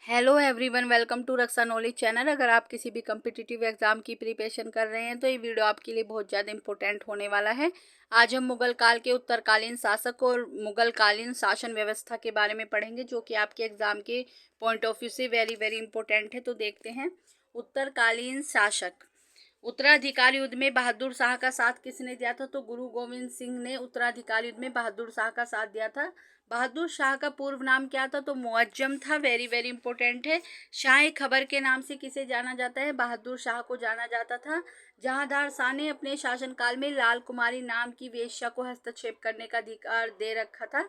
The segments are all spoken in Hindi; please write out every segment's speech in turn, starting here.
Hello everyone, welcome to Raksha knowledge channel. अगर आप किसी भी कम्पिटिटिव एग्जाम की प्रिपरेशन कर रहे हैं तो ये वीडियो आपके लिए बहुत ज़्यादा इंपॉर्टेंट होने वाला है। आज हम मुगल काल के उत्तरकालीन शासक और मुगल कालीन शासन व्यवस्था के बारे में पढ़ेंगे, जो कि आपके एग्जाम के पॉइंट ऑफ व्यू से वेरी वेरी इंपॉर्टेंट है। तो देखते हैं। उत्तरकालीन शासक। उत्तराधिकार युद्ध में बहादुर शाह का साथ किसने दिया था? तो गुरु गोविंद सिंह ने उत्तराधिकार युद्ध में बहादुर शाह का साथ दिया था। बहादुर शाह का पूर्व नाम क्या था? तो मुअज्जम था। वेरी वेरी इंपॉर्टेंट है। शाह खबर के नाम से किसे जाना जाता है? बहादुर शाह को जाना जाता था। जहांदार शाह ने अपने शासनकाल में लाल कुमारी नाम की वेश्या को हस्तक्षेप करने का अधिकार दे रखा था।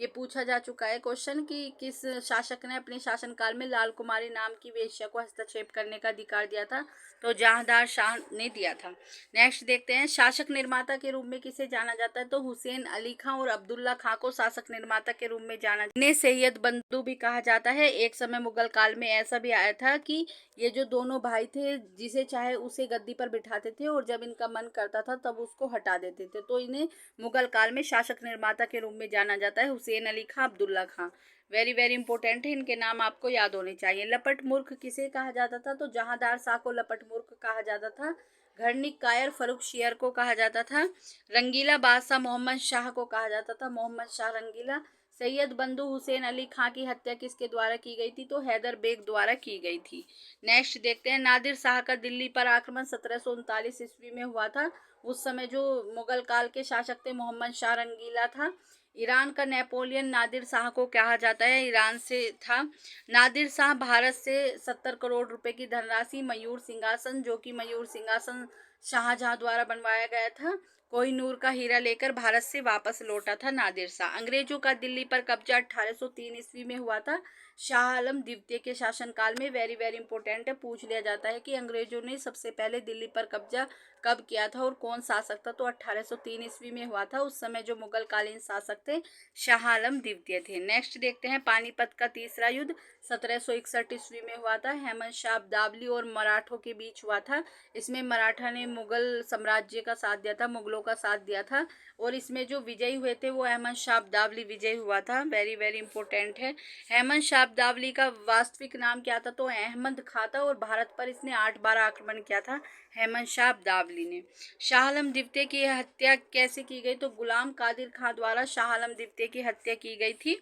ये पूछा जा चुका है क्वेश्चन कि किस शासक ने अपने शासनकाल में लाल कुमारी नाम की वेश्या को हस्तक्षेप करने का अधिकार दिया था? तो जहांदार शाह ने दिया था। नेक्स्ट देखते हैं। शासक निर्माता के रूप में किसे जाना जाता है? तो हुसैन अली खां और अब्दुल्ला खां को शासक निर्माता के रूप में जाना जाता है। इन्हें सैयद बंधु भी कहा जाता है। एक समय मुगल काल में ऐसा भी आया था कि ये जो दोनों भाई थे, जिसे चाहे उसे गद्दी पर बिठाते थे और जब इनका मन करता था तब उसको हटा देते थे। तो इन्हें मुगल काल में शासक निर्माता के रूप में जाना जाता है। हुसैन अली खां, अब्दुल्ला खां। वेरी वेरी इंपॉर्टेंट है, इनके नाम आपको याद होने चाहिए। लपट मूर्ख किसे कहा जाता था? तो जहांदार शाह को लपट मूर्ख कहा जाता था। घरनिक कायर फरुख शेयर को कहा जाता था। रंगीला बादशाह मोहम्मद शाह को कहा जाता था मोहम्मद शाह रंगीला। सैयद बंधु हुसैन अली खां की हत्या किसके द्वारा की गई थी? तो हैदर बेग द्वारा की गई थी। नेक्स्ट देखते हैं। नादिर शाह का दिल्ली पर आक्रमण 1739 ईस्वी में हुआ था। उस समय जो मुगल काल के शासक थे मोहम्मद शाह रंगीला था। ईरान का नेपोलियन नादिर शाह को कहा जाता है, ईरान से था। नादिर शाह भारत से 70 करोड़ रुपए की धनराशि मयूर सिंहासन, जो कि मयूर सिंहासन शाहजहां द्वारा बनवाया गया था, कोहिनूर का हीरा लेकर भारत से वापस लौटा था नादिर शाह। अंग्रेजों का दिल्ली पर कब्जा 1803 ईस्वी में हुआ था, शाह आलम द्वितीय के शासनकाल में। वेरी वेरी इंपॉर्टेंट है, पूछ लिया जाता है कि अंग्रेजों ने सबसे पहले दिल्ली पर कब्जा कब किया था और कौन शासक था? तो 1803 ईस्वी में हुआ था। उस समय जो मुगल कालीन शासक थे शाह आलम द्वितीय थे। नेक्स्ट देखते हैं। पानीपत का तीसरा युद्ध 1761 ईस्वी में हुआ था। अहमद शाह अब्दाली और मराठों के बीच हुआ था। इसमें मराठा ने मुगल साम्राज्य का साथ दिया था, मुगलों का साथ दिया था, और इसमें जो विजयी हुए थे वो अहमद शाह अब्दाली विजयी हुआ था। वेरी वेरी इंपॉर्टेंट है। अहमद शाह अब्दाली का वास्तविक नाम क्या था? तो अहमद खां था, और भारत पर इसने 8 बार आक्रमण किया था अहमद शाह अब्दाली ने। शाह आलम द्वितीय की हत्या कैसे की गई? तो गुलाम कादिर खां द्वारा शाह आलम द्वितीय की हत्या की गई थी।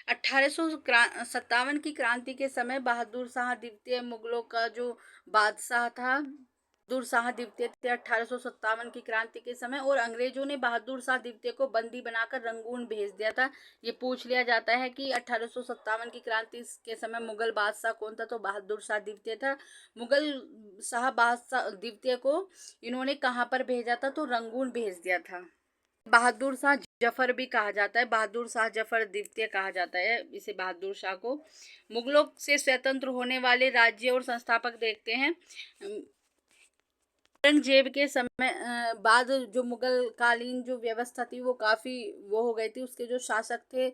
1857 की क्रांति के समय बहादुर शाह द्वितीय मुगलों का जो बादशाह था, बहादुर शाह द्वितीय थे 1857 की क्रांति के समय, और अंग्रेजों ने बहादुर शाह द्वितीय को बंदी बनाकर रंगून भेज दिया था। ये पूछ लिया जाता है कि 1857 की क्रांति के समय मुगल बादशाह कौन था? तो बहादुर शाह द्वितीय था। मुगल शाह बादशाह द्वितीय को इन्होंने कहाँ पर भेजा था? तो रंगून भेज दिया था। बहादुर शाह जफर भी कहा जाता है, बहादुर शाह जफर द्वितीय कहा जाता है इसे, बहादुर शाह को। मुगलों से स्वतंत्र होने वाले राज्य और संस्थापक देखते हैं। औरंगजेब के समय बाद जो मुगल कालीन जो व्यवस्था थी वो काफ़ी वो हो गई थी। उसके जो शासक थे,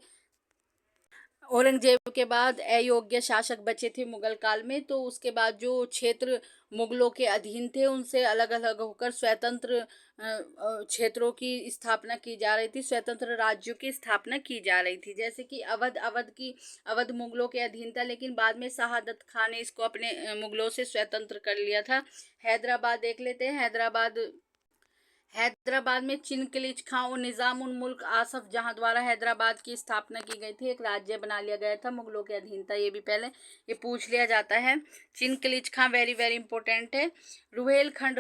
औरंगजेब के बाद अयोग्य शासक बचे थे मुगल काल में। तो उसके बाद जो क्षेत्र मुगलों के अधीन थे उनसे अलग अलग होकर स्वतंत्र क्षेत्रों की स्थापना की जा रही थी, स्वतंत्र राज्यों की स्थापना की जा रही थी। जैसे कि अवध मुगलों के अधीन था, लेकिन बाद में शहादत खान ने इसको अपने मुगलों से स्वतंत्र कर लिया था। हैदराबाद देख लेते हैं। हैदराबाद में चिनकिलिच खां और निज़ाम उल मुल्क आसफ जहां द्वारा हैदराबाद की स्थापना की गई थी, एक राज्य बना लिया गया था, मुगलों के अधीन था। ये भी पहले ये पूछ लिया जाता है। चिनकिलिच खां वेरी वेरी इंपॉर्टेंट है। रुहेलखंड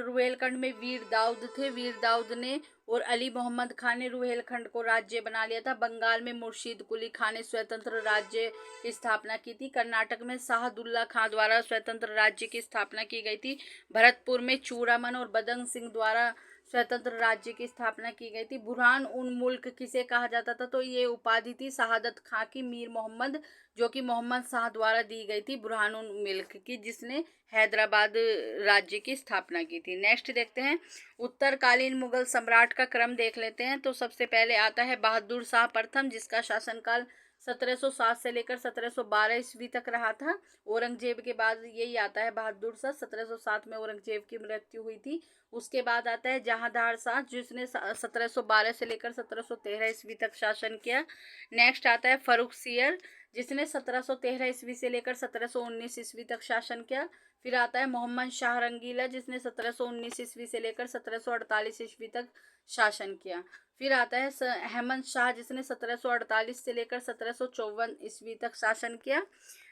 में वीर दाऊद थे, वीर दाऊद ने और अली मोहम्मद खान ने रुहेलखंड को राज्य बना लिया था। बंगाल में मुर्शीद कुली खान ने स्वतंत्र राज्य की स्थापना की थी। कर्नाटक में शाहदुल्ला खां द्वारा स्वतंत्र राज्य की स्थापना की गई थी। भरतपुर में चूड़ामन और बदंग सिंह द्वारा स्वतंत्र राज्य की स्थापना की गई थी। बुरहान उन मुल्क किसे कहा जाता था? तो ये उपाधि थी शहादत खां की, मीर मोहम्मद, जो कि मोहम्मद शाह द्वारा दी गई थी, बुरहान उन मुल्क की, जिसने हैदराबाद राज्य की स्थापना की थी। नेक्स्ट देखते हैं। उत्तरकालीन मुगल सम्राट का क्रम देख लेते हैं। तो सबसे पहले आता है बहादुर शाह प्रथम, जिसका शासनकाल 1707 से लेकर 1712 ईस्वी तक रहा था। औरंगजेब के बाद यही आता है बहादुर शाह। 1707 में औरंगजेब की मृत्यु हुई थी। उसके बाद आता है जहांदार शाह, जिसने 1712 से लेकर 1713 ईस्वी तक शासन किया। नेक्स्ट आता है फरुख सियर, जिसने 1713 ईस्वी से लेकर 1719 ईस्वी तक शासन किया। फिर आता है मोहम्मद शाह रंगीला, जिसने 1719 ईस्वी से लेकर 1748 ईस्वी तक शासन किया। फिर आता है अहमद शाह, जिसने 1748 से लेकर 1754 ईस्वी तक शासन किया।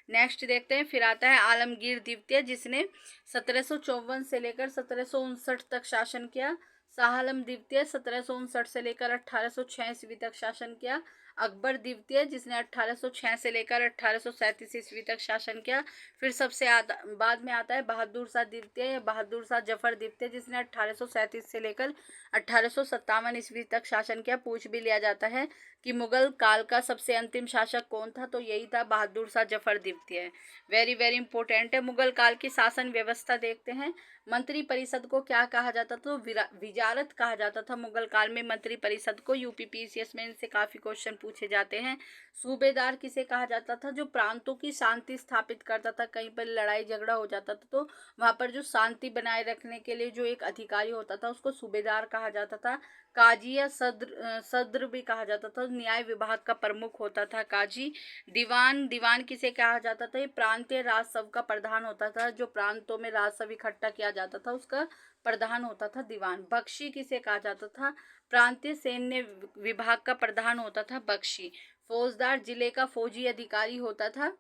नेक्स्ट देखते हैं। फिर आता है आलमगीर द्वितीय, जिसने 1754 से लेकर 1759 तक शासन किया। शाह आलम द्वितीय 1759 से लेकर 1806 ईस्वी तक शासन किया। अकबर द्वितीय, जिसने 1806 से लेकर 1837 ईस्वी तक शासन किया। फिर सबसे बाद में आता है बहादुर शाह द्वितीय या बहादुर शाह जफर द्वितीय, जिसने 1837 से लेकर 1857 ईस्वी तक शासन किया। पूछ भी लिया जाता है कि मुगल काल का सबसे अंतिम शासक कौन था, तो यही था बहादुर शाह जफर द्वितीय। वेरी वेरी इंपॉर्टेंट है। मुगल काल की शासन व्यवस्था देखते हैं। मंत्री परिषद को क्या कहा जाता था, तो विजारत कहा जाता था मुगल काल में मंत्री परिषद को। यूपीपीसीएस में इनसे काफी क्वेश्चन पूछे जाते हैं। सूबेदार किसे कहा जाता था, जो प्रांतों की शांति स्थापित करता था। कहीं पर लड़ाई झगड़ा हो जाता था तो वहां पर जो शांति बनाए रखने के लिए जो एक अधिकारी होता था उसको सूबेदार कहा जाता था। काजी या सद्र भी कहा जाता था, न्याय विभाग का प्रमुख होता था काजी। दीवान किसे कहा जाता था, ये प्रांतीय राजसभा का प्रधान होता था। जो प्रांतों में राजसभा इकट्ठा किया जाता था उसका प्रधान होता था दीवान। बख्शी किसे कहा जाता था, प्रांतीय सैन्य विभाग का प्रधान होता था बख्शी। फौजदार जिले का फौजी अधिकारी होता था।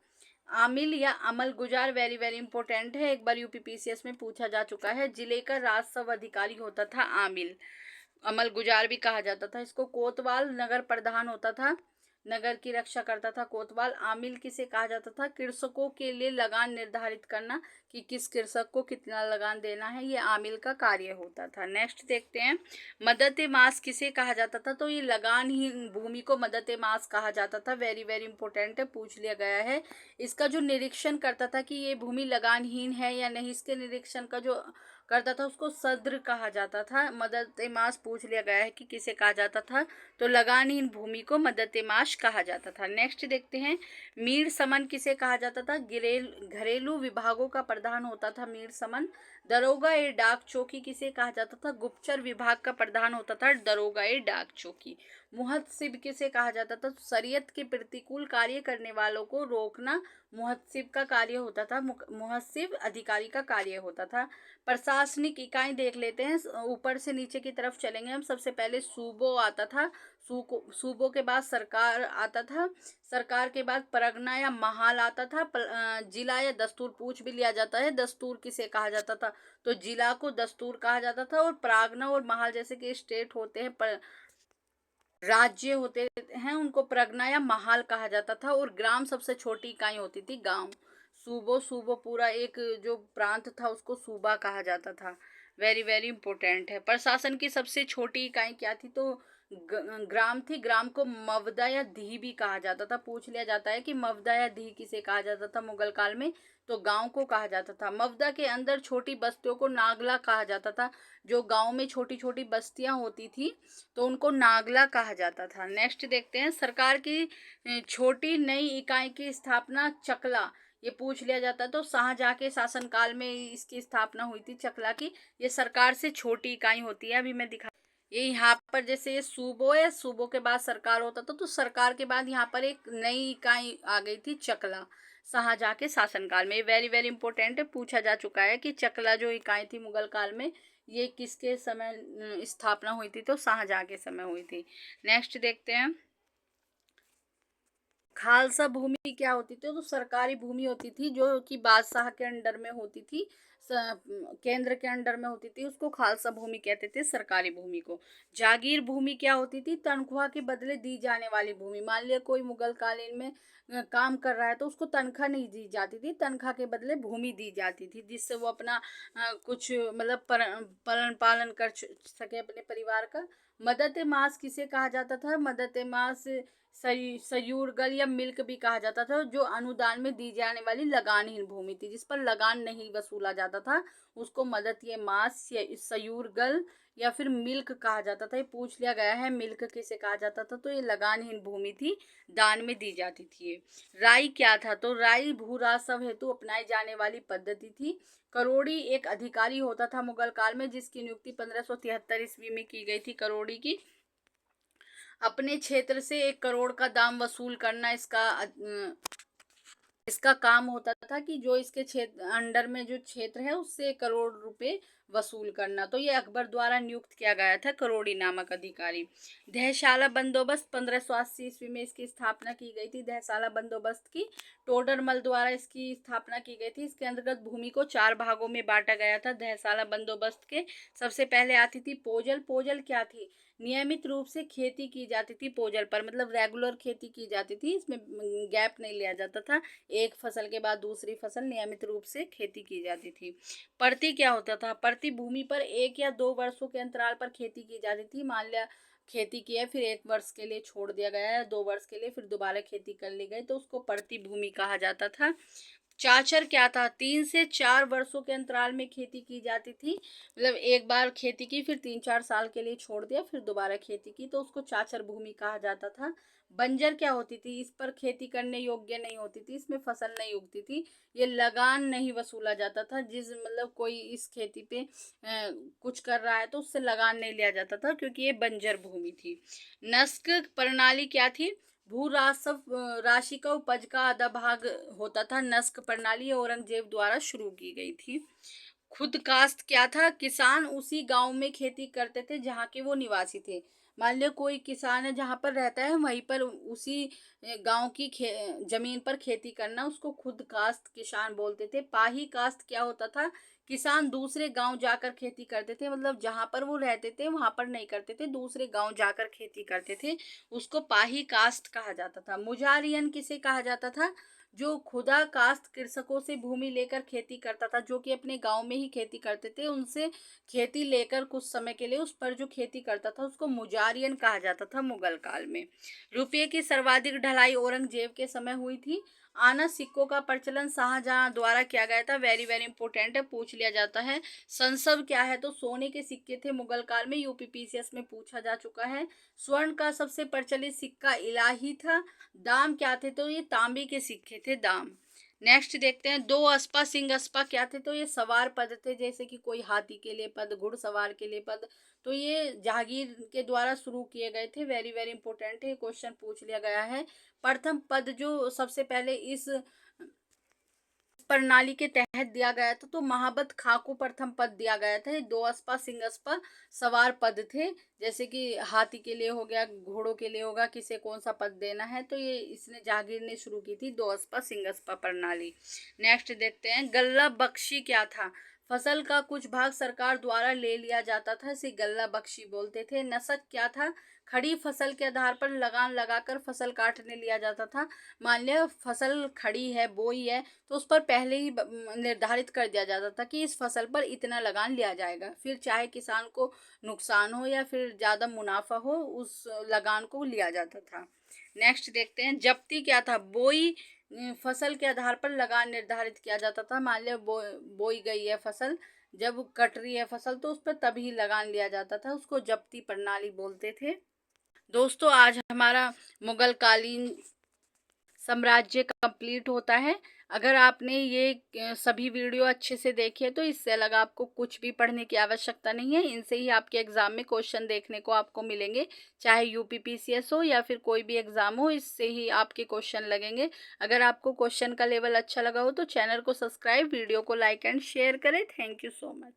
आमिल या अमल गुजार वेरी वेरी इंपॉर्टेंट है, एक बार यूपीपीसीएस में पूछा जा चुका है। जिले का राजस्व अधिकारी होता था आमिल। अमल गुजार भी कहा जाता था इसको। कोतवाल नगर प्रधान होता था, नगर की रक्षा करता था कोतवाल। आमिल किसे कहा जाता था, कृषकों के लिए लगान निर्धारित करना कि किस कृषक को कितना लगान देना है, ये आमिल का कार्य होता था। नेक्स्ट देखते हैं। मदत मास किसे कहा जाता था, तो ये लगान ही भूमि को मदत मास कहा जाता था। वेरी वेरी इंपॉर्टेंट है, पूछ लिया गया है। इसका जो निरीक्षण करता था कि ये भूमि लगानहीन है या नहीं, इसके निरीक्षण का जो करता था उसको सद्र कहा जाता था। मदत-ए-माश पूछ लिया गया है कि किसे कहा जाता था, तो लगानहीन भूमि को मदत-ए-माश कहा जाता था। नेक्स्ट देखते हैं। मीर समन किसे कहा जाता था, घरेलू विभागों का प्रधान होता था मीर समन। दरोगा ए डाक चौकी किसे कहा जाता था, गुप्तचर विभाग का प्रधान होता था दरोगा ए डाक चौकी। मुहत्सिब किसे कहा जाता था, शरीयत के प्रतिकूल कार्य करने वालों को रोकना मुहत्सिब का कार्य होता था। मुहत्सिब अधिकारी का कार्य होता था। प्रशासनिक इकाई देख लेते हैं, ऊपर से नीचे की तरफ चलेंगे हम। सबसे पहले सूबो आता था, सूबों के बाद सरकार आता था, सरकार के बाद परगना या महाल आता था। जिला या दस्तूर पूछ भी लिया जाता है। दस्तूर किसे कहा जाता था, तो जिला को दस्तूर कहा जाता था। और परगना और महाल जैसे कि स्टेट होते हैं, राज्य होते हैं, उनको परगना या महाल कहा जाता था। और ग्राम सबसे छोटी इकाई होती थी गांव। सूबो पूरा एक जो प्रांत था उसको सूबा कहा जाता था। वेरी वेरी इंपॉर्टेंट है। प्रशासन की सबसे छोटी इकाई क्या थी, तो ग्राम थी। ग्राम को मवदा या धी भी कहा जाता था। पूछ लिया जाता है कि मवदा या धी किसे कहा जाता था मुगल काल में, तो गांव को कहा जाता था। मवदा के अंदर छोटी बस्तियों को नागला कहा जाता था। जो गांव में छोटी छोटी बस्तियां होती थी तो उनको नागला कहा जाता था। नेक्स्ट देखते हैं। सरकार की छोटी नई इकाई की स्थापना चकला, ये पूछ लिया जाता है। तो शाहजहां के शासनकाल में इसकी स्थापना हुई थी चकला की। ये सरकार से छोटी इकाई होती है। अभी मैं दिखा, ये यहाँ पर जैसे ये सूबो है, सूबो के बाद सरकार होता था, तो सरकार के बाद यहाँ पर एक नई इकाई आ गई थी चकला शाहजहां के शासनकाल में। वेरी वेरी इंपॉर्टेंट है, पूछा जा चुका है कि चकला जो इकाई थी मुगल काल में ये किसके समय स्थापना हुई थी, तो शाहजहां के समय हुई थी। नेक्स्ट देखते हैं। खालसा भूमि क्या होती थी, तो सरकारी भूमि होती थी जो कि बादशाह के अंडर में होती थी, केंद्र के अंडर में होती थी, उसको खालसा भूमि कहते थे सरकारी भूमि को। जागीर भूमि क्या होती थी, तनख्वाह के बदले दी जाने वाली भूमि। मान लिया कोई मुगल कालीन में काम कर रहा है तो उसको तनख्वाह नहीं दी जाती थी, तनख्वाह के बदले भूमि दी जाती थी, जिससे वो अपना कुछ मतलब पालन कर सके अपने परिवार का। मदद मास किसे कहा जाता था, मदद मास सयूरगल या मिल्क भी कहा जाता था, जो अनुदान में दी जाने वाली लगानहीन भूमि थी, जिस पर लगान नहीं वसूला जाता था, उसको मदद ये मास सयूरगल या फिर मिल्क कहा जाता था। ये पूछ लिया गया है मिल्क किसे कहा जाता था, तो ये लगानहीन भूमि थी, दान में दी जाती थी। राई क्या था, तो राई भू राजस्व हेतु अपनाई जाने वाली पद्धति थी। करोड़ी एक अधिकारी होता था मुगल काल में, जिसकी नियुक्ति 1573 ईस्वी में की गई थी करोड़ी की। अपने क्षेत्र से 1 करोड़ का दाम वसूल करना इसका काम होता था कि जो इसके क्षेत्र अंडर में जो क्षेत्र है उससे 1 करोड़ रुपए वसूल करना। तो ये अकबर द्वारा नियुक्त किया गया था करोड़ी नामक अधिकारी। दहशाला बंदोबस्त 1580 ईस्वी में इसकी स्थापना की गई थी। दहशाला बंदोबस्त की टोडरमल द्वारा इसकी स्थापना की गई थी। इसके अंतर्गत भूमि को 4 भागों में बांटा गया था। दहशाला बंदोबस्त के सबसे पहले आती थी पोजल। पोजल क्या थी? नियमित रूप से खेती की जाती थी पोजल पर, मतलब रेगुलर खेती की जाती थी, इसमें गैप नहीं लिया जाता था। एक फसल के बाद दूसरी फसल नियमित रूप से खेती की जाती थी। प्रति क्या होता था? प्रति भूमि पर 1 या 2 वर्षों के अंतराल पर खेती की जाती थी। मान लिया खेती की है, फिर 1 वर्ष के लिए छोड़ दिया गया है, 2 वर्ष के लिए फिर दोबारा खेती कर ली गई, तो उसको प्रति भूमि कहा जाता था। चाचर क्या था? 3 से 4 वर्षों के अंतराल में खेती की जाती थी, मतलब एक बार खेती की फिर 3-4 साल के लिए छोड़ दिया फिर दोबारा खेती की, तो उसको चाचर भूमि कहा जाता था। बंजर क्या होती थी? इस पर खेती करने योग्य नहीं होती थी, इसमें फसल नहीं उगती थी, ये लगान नहीं वसूला जाता था। मतलब कोई इस खेती पे कुछ कर रहा है तो उससे लगान नहीं लिया जाता था, क्योंकि ये बंजर भूमि थी। नस्क प्रणाली क्या थी? भू राजस्व राशि का उपज का आधा भाग होता था। नस्क प्रणाली औरंगजेब द्वारा शुरू की गई थी। खुद कास्ट क्या था? किसान उसी गांव में खेती करते थे जहाँ के वो निवासी थे। मान लो कोई किसान है जहाँ पर रहता है, वहीं पर उसी गांव की जमीन पर खेती करना, उसको खुद कास्ट किसान बोलते थे। पाही कास्ट क्या होता था? किसान दूसरे गांव जाकर खेती करते थे, मतलब जहाँ पर वो रहते थे वहां पर नहीं करते थे, दूसरे गांव जाकर खेती करते थे, उसको पाही कास्ट कहा जाता था। मुजारियन किसे कहा जाता था? जो खुदा कास्ट कृषकों से भूमि लेकर खेती करता था, जो कि अपने गांव में ही खेती करते थे, उनसे खेती लेकर कुछ समय के लिए उस पर जो खेती करता था उसको मुजारियन कहा जाता था मुगल काल में। रुपये की सर्वाधिक ढलाई औरंगजेब के समय हुई थी। आना सिक्कों का प्रचलन शाहजहां द्वारा किया गया था। वेरी वेरी इंपॉर्टेंट है, पूछ लिया जाता है। संसव क्या है? तो सोने के सिक्के थे मुगल काल में, यूपीपीसीएस में पूछा जा चुका है। स्वर्ण का सबसे प्रचलित सिक्का इलाही था। दाम क्या थे? तो ये तांबे के सिक्के थे दाम। नेक्स्ट देखते हैं, 2 अस्पा सिंह अस्पा क्या थे? तो ये सवार पद थे, जैसे कि कोई हाथी के लिए पद, घुड़सवार के लिए पद, तो ये जहांगीर के द्वारा शुरू किए गए थे। वेरी वेरी इंपॉर्टेंट है, क्वेश्चन पूछ लिया गया है। प्रथम पद जो सबसे पहले इस प्रणाली के तहत दिया गया था, तो महाबत खां को प्रथम पद दिया गया था। 2 अस्पा सिंह अस्पा सवार पद थे, जैसे कि हाथी के लिए हो गया, घोड़ों के लिए होगा, किसे कौन सा पद देना है, तो ये इसने जहांगीर ने शुरू की थी 2 अस्पा सिंह अस्पा प्रणाली। नेक्स्ट देखते हैं, गल्ला बख्शी क्या था? फसल का कुछ भाग सरकार द्वारा ले लिया जाता था, इसे गल्ला बख्शी बोलते थे। नसक क्या था? खड़ी फसल के आधार पर लगान लगाकर फसल काटने लिया जाता था। मान लिया फसल खड़ी है, बोई है, तो उस पर पहले ही निर्धारित कर दिया जाता था कि इस फसल पर इतना लगान लिया जाएगा, फिर चाहे किसान को नुकसान हो या फिर ज़्यादा मुनाफा हो, उस लगान को लिया जाता था। नेक्स्ट देखते हैं, जब्ती क्या था? बोई फसल के आधार पर लगान निर्धारित किया जाता था। मान लिया बोई गई है फसल, जब कट रही है फसल तो उस पर तभी लगान लिया जाता था, उसको जब्ती प्रणाली बोलते थे। दोस्तों आज हमारा मुगल कालीन साम्राज्य कंप्लीट होता है। अगर आपने ये सभी वीडियो अच्छे से देखे तो इससे अलग आपको कुछ भी पढ़ने की आवश्यकता नहीं है। इनसे ही आपके एग्जाम में क्वेश्चन देखने को आपको मिलेंगे, चाहे यूपीपीसीएस हो या फिर कोई भी एग्जाम हो, इससे ही आपके क्वेश्चन लगेंगे। अगर आपको क्वेश्चन का लेवल अच्छा लगा हो तो चैनल को सब्सक्राइब, वीडियो को लाइक एंड शेयर करें। Thank you so much.